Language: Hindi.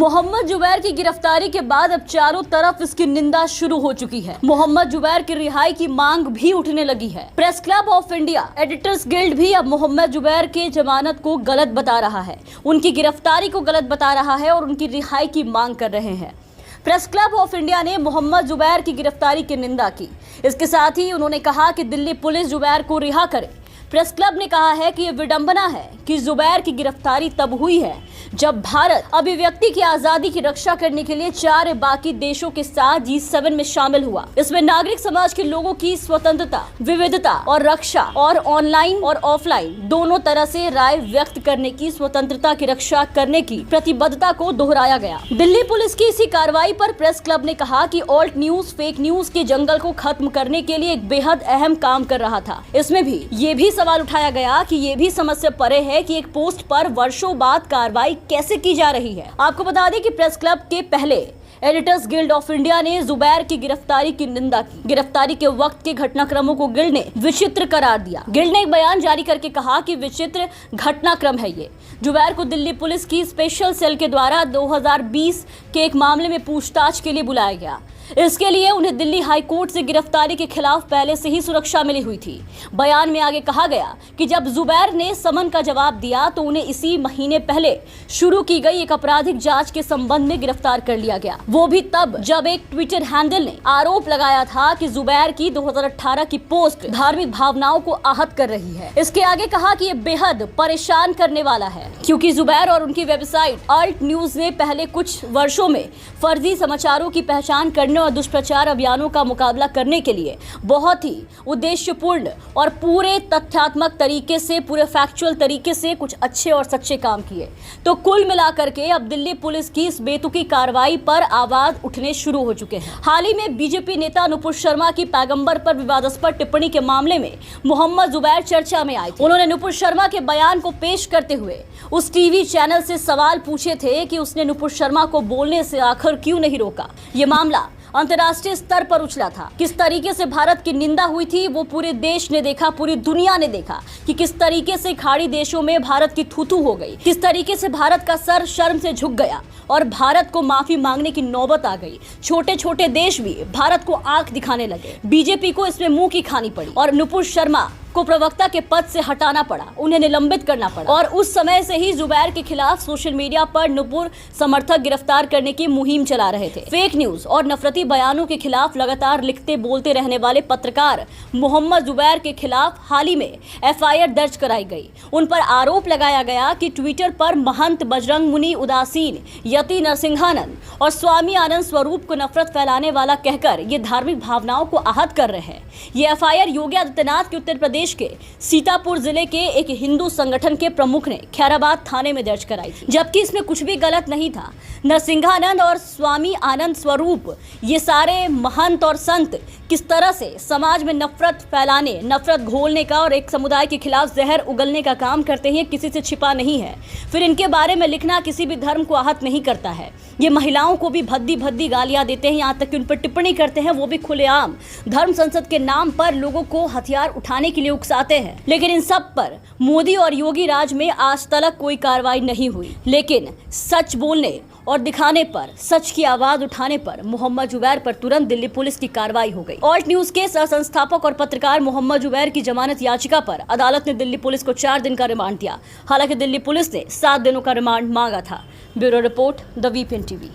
मोहम्मद जुबैर की गिरफ्तारी के बाद अब चारों तरफ इसकी निंदा शुरू हो चुकी है। मोहम्मद जुबैर की रिहाई की मांग भी उठने लगी है। Press club of India editors guild भी अब मोहम्मद जुबैर के जमानत को गलत बता रहा है, उनकी गिरफ्तारी को गलत बता रहा है और उनकी रिहाई की मांग कर रहे हैं। प्रेस क्लब ऑफ इंडिया ने मोहम्मद जुबैर की गिरफ्तारी की निंदा की। इसके साथ ही उन्होंने कहा कि दिल्ली पुलिस जुबैर को रिहा करे। प्रेस क्लब ने कहा है कि यह विडंबना है कि जुबैर की गिरफ्तारी तब हुई है जब भारत अभिव्यक्ति की आजादी की रक्षा करने के लिए 4 बाकी देशों के साथ G7 में शामिल हुआ। इसमें नागरिक समाज के लोगों की स्वतंत्रता, विविधता और रक्षा और ऑनलाइन और ऑफलाइन दोनों तरह से राय व्यक्त करने की स्वतंत्रता की रक्षा करने की प्रतिबद्धता को दोहराया गया। दिल्ली पुलिस की इसी कार्रवाई पर प्रेस क्लब ने कहा कि ऑल्ट न्यूज फेक न्यूज के जंगल को खत्म करने के लिए एक बेहद अहम काम कर रहा था। इसमें भी ये भी सवाल उठाया गया कि ये भी समझ से परे है कि एक पोस्ट पर वर्षों बाद कार्रवाई कैसे की जा रही है। आपको बता दें कि प्रेस क्लब के पहले एडिटर्स गिल्ड ऑफ इंडिया ने जुबैर की गिरफ्तारी की निंदा की। गिरफ्तारी के वक्त के घटनाक्रमों को गिल्ड ने विचित्र करार दिया। गिल्ड ने एक बयान जारी करके कहा कि विचित्र घटनाक्रम है ये। जुबैर को दिल्ली पुलिस की स्पेशल सेल के द्वारा 2020 के एक मामले में पूछताछ के लिए बुलाया गया। इसके लिए उन्हें दिल्ली हाई कोर्ट से गिरफ्तारी के खिलाफ पहले से ही सुरक्षा मिली हुई थी। बयान में आगे कहा गया कि जब जुबैर ने समन का जवाब दिया तो उन्हें इसी महीने पहले शुरू की गई एक आपराधिक जांच के संबंध में गिरफ्तार कर लिया गया। वो भी तब जब एक ट्विटर हैंडल ने आरोप लगाया था कि जुबैर की 2018 की पोस्ट धार्मिक भावनाओं को आहत कर रही है। इसके आगे कहा कि ये बेहद परेशान करने वाला है क्योंकि जुबैर और उनकी वेबसाइट ऑल्ट न्यूज ने पहले कुछ वर्षों में फर्जी समाचारों की पहचान करने और दुष्प्रचार अभियानों का मुकाबला करने के लिए बहुत ही उद्देश्यपूर्ण और पूरे तथ्यात्मक तरीके से, पूरे फैक्चुअल तरीके से कुछ अच्छे और सच्चे काम किए। तो कुल मिलाकर के अब दिल्ली पुलिस की इस बेतुकी कार्रवाई पर आवाज उठने शुरू हो चुके हैं। हाल ही में बीजेपी नेता नुपुर शर्मा की पैगंबर पर विवादास्पद टिप्पणी के मामले में मोहम्मद जुबैर चर्चा में आए थे। उन्होंने नुपुर शर्मा के बयान को पेश करते हुए उस टीवी चैनल से सवाल पूछे थे कि उसने नुपुर शर्मा को बोलने से आखिर क्यों नहीं रोका। ये मामला अंतर्राष्ट्रीय स्तर पर उछला था। किस तरीके से भारत की निंदा हुई थी वो पूरे देश ने देखा, पूरी दुनिया ने देखा कि किस तरीके से खाड़ी देशों में भारत की थू-थू हो गई, किस तरीके से भारत का सर शर्म से झुक गया और भारत को माफी मांगने की नौबत आ गई। छोटे छोटे देश भी भारत को आंख दिखाने लगे। बीजेपी को इसमें मुंह की खानी पड़ी और नुपुर शर्मा को प्रवक्ता के पद से हटाना पड़ा, उन्हें निलंबित करना पड़ा। और उस समय से ही जुबैर के खिलाफ सोशल मीडिया पर नुपुर समर्थक गिरफ्तार करने की मुहिम चला रहे थे। फेक न्यूज और नफरती बयानों के खिलाफ लगातार लिखते बोलते रहने वाले पत्रकार मोहम्मद जुबैर के खिलाफ हाल ही में FIR दर्ज कराई गई। उन पर आरोप लगाया गया कि ट्विटर पर महंत बजरंग मुनि उदासीन, यति नरसिंहानंद और स्वामी आनंद स्वरूप को नफरत फैलाने वाला कहकर ये धार्मिक भावनाओं को आहत कर रहे हैं। ये FIR योगी आदित्यनाथ के उत्तर प्रदेश के सीतापुर जिले के एक हिंदू संगठन के प्रमुख ने खैराबाद थाने में दर्ज कराई थी, जबकि इसमें कुछ भी गलत नहीं था। नरसिंहानंद और स्वामी आनंद स्वरूप ये सारे महंत और संत किस तरह से समाज में नफरत फैलाने, नफरत घोलने का और एक समुदाय के खिलाफ जहर उगलने का काम करते हैं, किसी से छिपा नहीं है। फिर इनके बारे में लिखना किसी भी धर्म को आहत नहीं करता है। ये महिलाओं को भी भद्दी भद्दी गालियां देते हैं, यहाँ तक कि उन पर टिप्पणी करते हैं, वो भी खुलेआम। धर्म संसद के नाम पर लोगों को हथियार उठाने के लिए उकसाते हैं। लेकिन इन सब पर मोदी और योगी राज में आज तक कोई कार्रवाई नहीं हुई। लेकिन सच बोलने और दिखाने पर, सच की आवाज उठाने पर मोहम्मद जुबैर पर तुरंत दिल्ली पुलिस की कार्रवाई हो गई। ऑल्ट न्यूज के सह संस्थापक और पत्रकार मोहम्मद जुबैर की जमानत याचिका पर अदालत ने दिल्ली पुलिस को 4 दिन का रिमांड दिया। हालांकि दिल्ली पुलिस ने 7 दिनों का रिमांड मांगा था। Bureau report, the VPN TV.